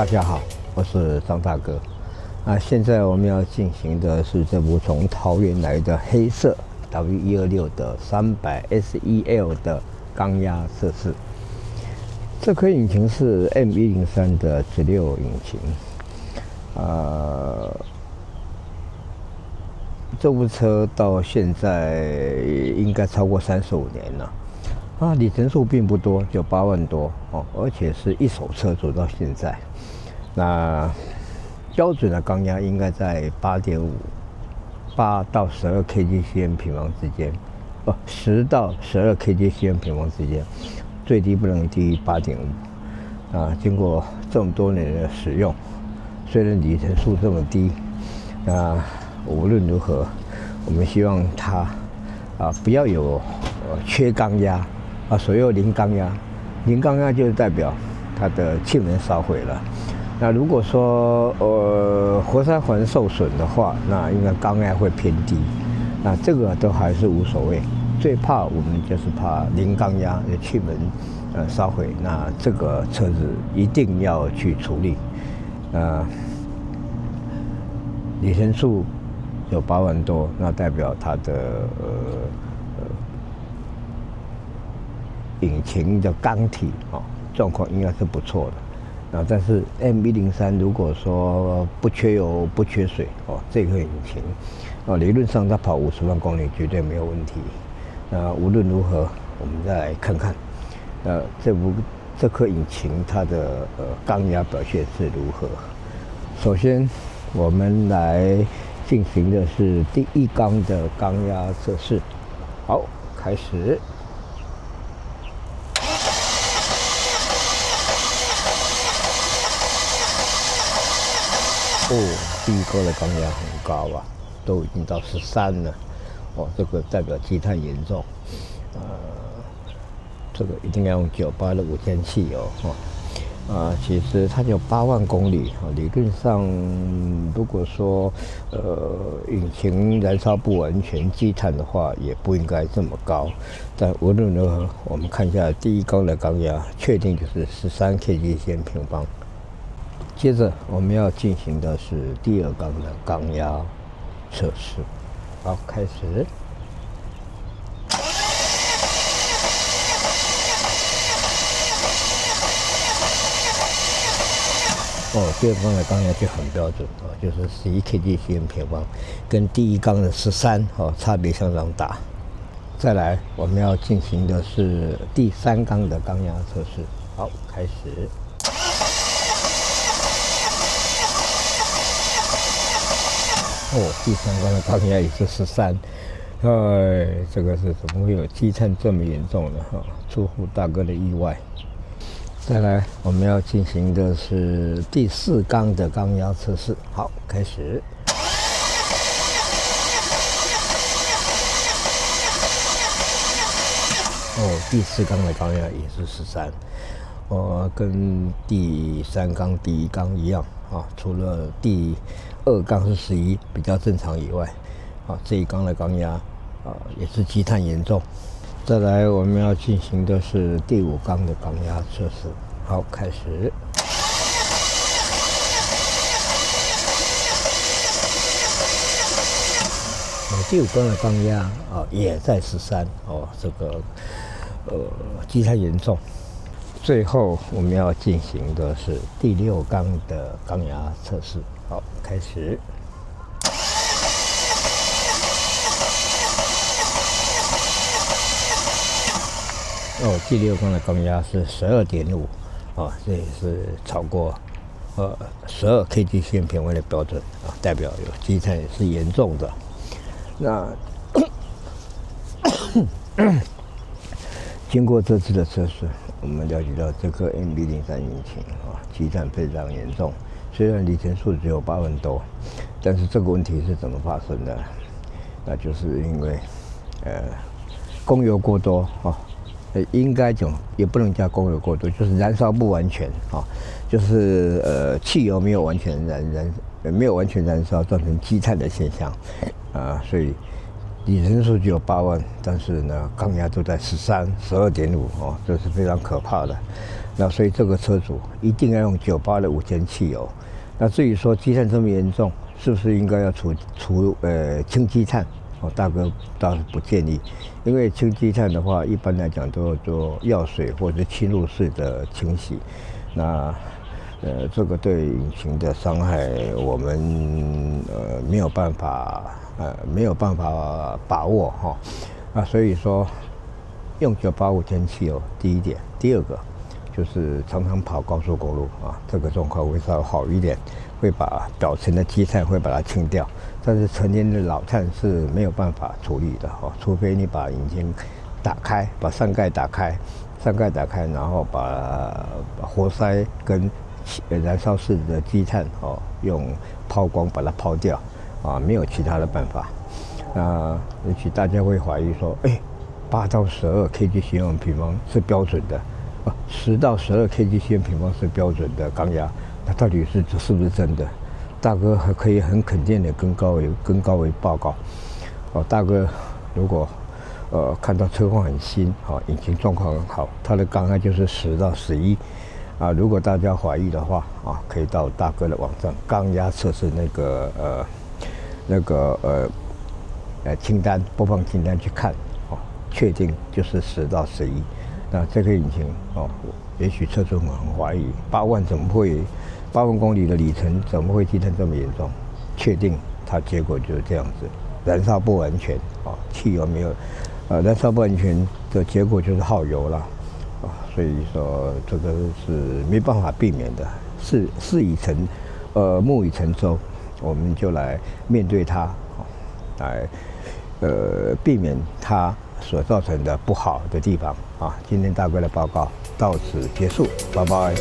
家好，我是张大哥。现在我们要进行的是这部从桃园来的黑色 W126的300 SEL 的缸压测试。这颗引擎是 M103的直六引擎。这部车到现在应该超过35年了。里程数并不多，就8万多哦，而且是一手车走到现在。那标准的缸压应该在8.5、8到12 kgcm 平方之间，10到12 kgcm 平方之间，最低不能低于8.5。经过这么多年的使用，虽然里程数这么低，无论如何，我们希望它不要有缺缸压所谓零缸压，零缸压就是代表它的气门烧毁了。那如果说活塞环受损的话，那应该缸压会偏低。那这个都还是无所谓，最怕我们就是怕零缸压的气门烧毁。那这个车子一定要去处理。里程数有8万多，那代表它的引擎的缸体状况应该是不错的。但是 M103 如果说不缺油不缺水这颗引擎理论上它跑50万公里绝对没有问题。无论如何，我们再来看看这颗引擎它的缸压表现是如何。首先我们来进行的是第一缸的缸压测试。好，开始。第一缸的缸压很高都已经到13了。这个代表积碳严重。这个一定要用98的5000汽油。其实它有8万公里，理论上如果说引擎燃烧不完全积碳的话，也不应该这么高。但无论如何，我们看一下第一缸的缸压，确定就是13 kgcm 平方。接着我们要进行的是第二缸的缸压测试。好，开始。第二缸的缸压就很标准就是11 kgcm 平方，跟第一缸的13差别相当大。再来，我们要进行的是第三缸的缸压测试。好，开始。第三缸的缸压也是13。这个是怎么会有积碳这么严重呢？出乎大哥的意外。再来，我们要进行的是第四缸的缸压测试。好，开始。第四缸的缸压也是13。跟第三缸、第一缸一样除了第二缸是11比较正常以外，这一缸的缸压也是积碳严重。再来，我们要进行的是第五缸的缸压测试。好，开始。第五缸的缸压也在13这个积碳严重。最后我们要进行的是第六缸的缸压测试。好，开始。第六缸的缸压是12.5。这也是超过12 kgcm 平方的标准代表有积碳也是严重的。那经过这次的测试，我们了解到这颗 M103 引擎积碳非常严重。虽然里程数只有8万多，但是这个问题是怎么发生的？那就是因为供油过多应该讲也不能叫供油过多，就是燃烧不完全就是汽油没有完全燃烧，造成积碳的现象所以里程数只有8万，但是呢缸压都在12.5这是非常可怕的。那所以这个车主一定要用98的无铅汽油。那至于说积碳这么严重，是不是应该要清积碳？大哥倒是不建议，因为清积碳的话，一般来讲都要做药水或者侵入式的清洗。那这个对引擎的伤害，我们没有办法把握哈。所以说用98无铅汽油，第一点，第二个就是常常跑高速公路这个状况会稍微好一点，会把表层的积碳会把它清掉。但是成年的老碳是没有办法处理的除非你把引擎打开，把上盖打开，然后把活塞跟燃烧室的积碳用抛光把它抛掉没有其他的办法。也许大家会怀疑说，8到12 kg/cm 平方是标准的，10到12 kg/cm 平方是标准的缸压，那到底是不是真的？大哥还可以很肯定的跟高维报告。大哥如果看到车况很新引擎状况很好，它的缸压就是10到11如果大家怀疑的话可以到大哥的网站缸压测试清单播放清单去看确定就是10到11。那这个引擎也许车主很怀疑8万公里的里程怎么会积碳这么严重？确定它结果就是这样子，燃烧不安全汽油没有燃烧不安全的结果就是耗油了所以说这个是没办法避免的，事已成木已成舟，我们就来面对它来避免它所造成的不好的地方今天大哥的报告到此结束，拜拜。